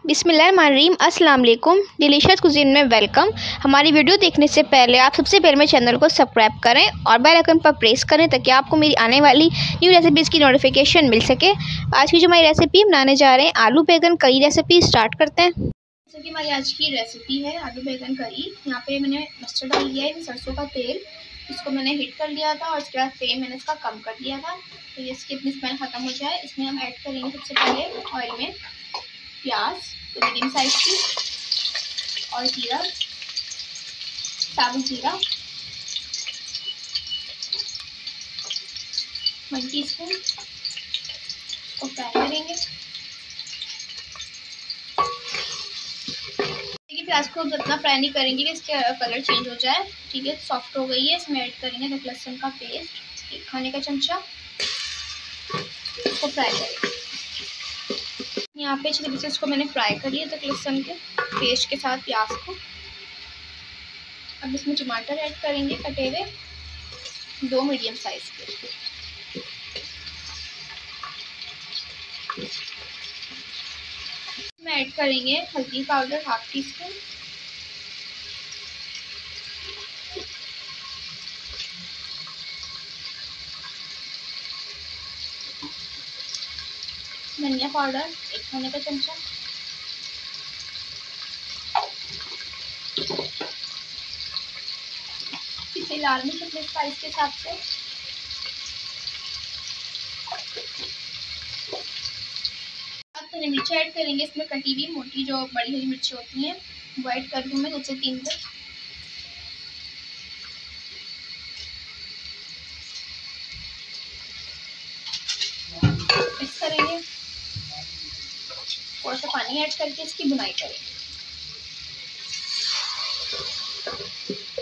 बिस्मिल्लाहिर्रहमानिर्रहीम। अस्सलाम वालेकुम। डिलीशियस कुजीन में वेलकम। हमारी वीडियो देखने से पहले आप सबसे पहले मेरे चैनल को सब्सक्राइब करें और बेल आइकन पर प्रेस करें ताकि आपको मेरी आने वाली न्यू रेसिपीज़ की नोटिफिकेशन मिल सके। आज की जो हमारी रेसिपी बनाने जा रहे हैं आलू बैगन करी रेसिपी स्टार्ट करते हैं। जैसे कि हमारी आज की रेसिपी है आलू बैगन करी। यहाँ पे मैंने मस्टर्ड डाल लिया है, सरसों का तेल, इसको मैंने हीट कर लिया था और उसके बाद फ्लेम मैंने इसका कम कर दिया था। तो ये इसकी अपनी स्मेल ख़त्म हो जाए, इसमें हम ऐड करेंगे सबसे पहले ऑयल में प्याज, तो मीडियम साइज की, और जीरा, साबुत जीरा 1 टीस्पून को फ्राई करेंगे। देखिए प्याज को जितना फ्राई नहीं करेंगे कि इसका कलर चेंज हो जाए। ठीक है, सॉफ्ट हो गई है। इसमें ऐड करेंगे अदरक लहसुन का पेस्ट 1 खाने का चमचा, इसको फ्राई करेंगे। यहाँ पे अच्छे तरीके से इसको मैंने फ्राई कर लिया अदरक लहसुन के पेस्ट के साथ प्याज को। अब इसमें टमाटर ऐड करेंगे कटे हुए 2 मीडियम साइज के। इसमें ऐड करेंगे हल्दी पाउडर 1/2 टीस्पून, धनिया पाउडर 1 खाने का चमचा, इसे लाल मिर्च अपने स्पाइस के हिसाब से, अब हरी मिर्ची ऐड करेंगे। इसमें कटी हुई मोटी जो बड़ी हरी मिर्ची होती हैं वो ऐड कर दूँ मैं 2 से 3 तक। मिक्स करेंगे, थोड़ा सा पानी ऐड करके इसकी बुनाई करेंगे।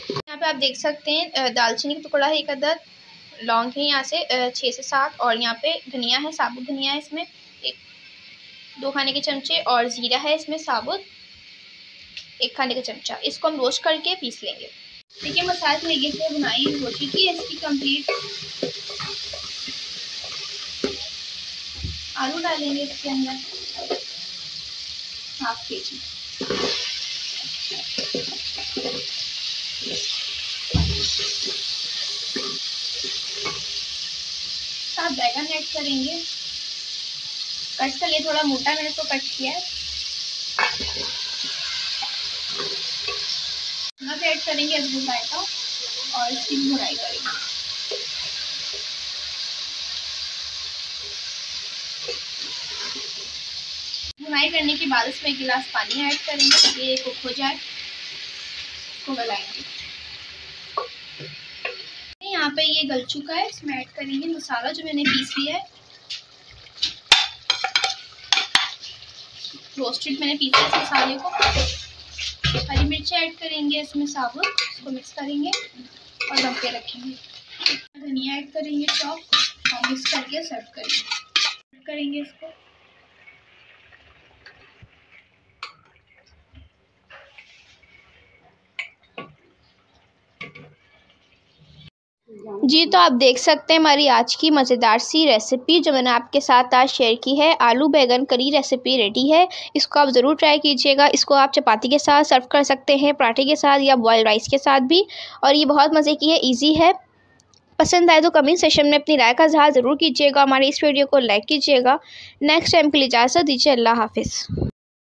यहाँ पे आप देख सकते हैं दालचीनी का टुकड़ा है 1 अदद, लौंग है यहाँ से 6 से 7, और यहाँ पे धनिया है, साबुत धनिया है इसमें 2 खाने के चमचे, और जीरा है इसमें साबुत 1 खाने का चमचा। इसको हम रोस्ट करके पीस लेंगे। देखिए मसाले तरीके से बुनाई हो चुकी है इसकी कंप्लीट। आलू डालेंगे इसके अंदर 1/2 kg, साथ बैगन ऐड करेंगे। कट कर लिए, थोड़ा मोटा मैंने इसको कट किया है। नमक ऐड करेंगे अदरक जायका और इसकी भुनाई करेंगे। भुनाई करने के बाद इसमें 1 गिलास पानी ऐड करेंगे ताकि ये कुक हो जाए। इसको गलाएंगे। यहाँ पे ये गल चुका है, इसमें ऐड करेंगे मसाला जो मैंने पीस लिया है, रोस्टेड मैंने पीसा है इस मसाले को। हरी मिर्ची ऐड करेंगे इसमें साबुत, इसको मिक्स करेंगे और दम पे रखेंगे। धनिया ऐड करेंगे चॉप और मिक्स करके सर्व करेंगे इसको। जी तो आप देख सकते हैं हमारी आज की मज़ेदार सी रेसिपी जो मैंने आपके साथ आज शेयर की है। आलू बैगन करी रेसिपी रेडी है, इसको आप ज़रूर ट्राई कीजिएगा। इसको आप चपाती के साथ सर्व कर सकते हैं, पराठे के साथ या बॉयल राइस के साथ भी, और ये बहुत मज़े की है, इजी है। पसंद आए तो कमेंट सेशन में अपनी राय का इज़हार ज़रूर कीजिएगा। हमारे इस वीडियो को लाइक कीजिएगा। नेक्स्ट टाइम के लिए इजाज़त दीजिए। अल्लाह हाफिज़।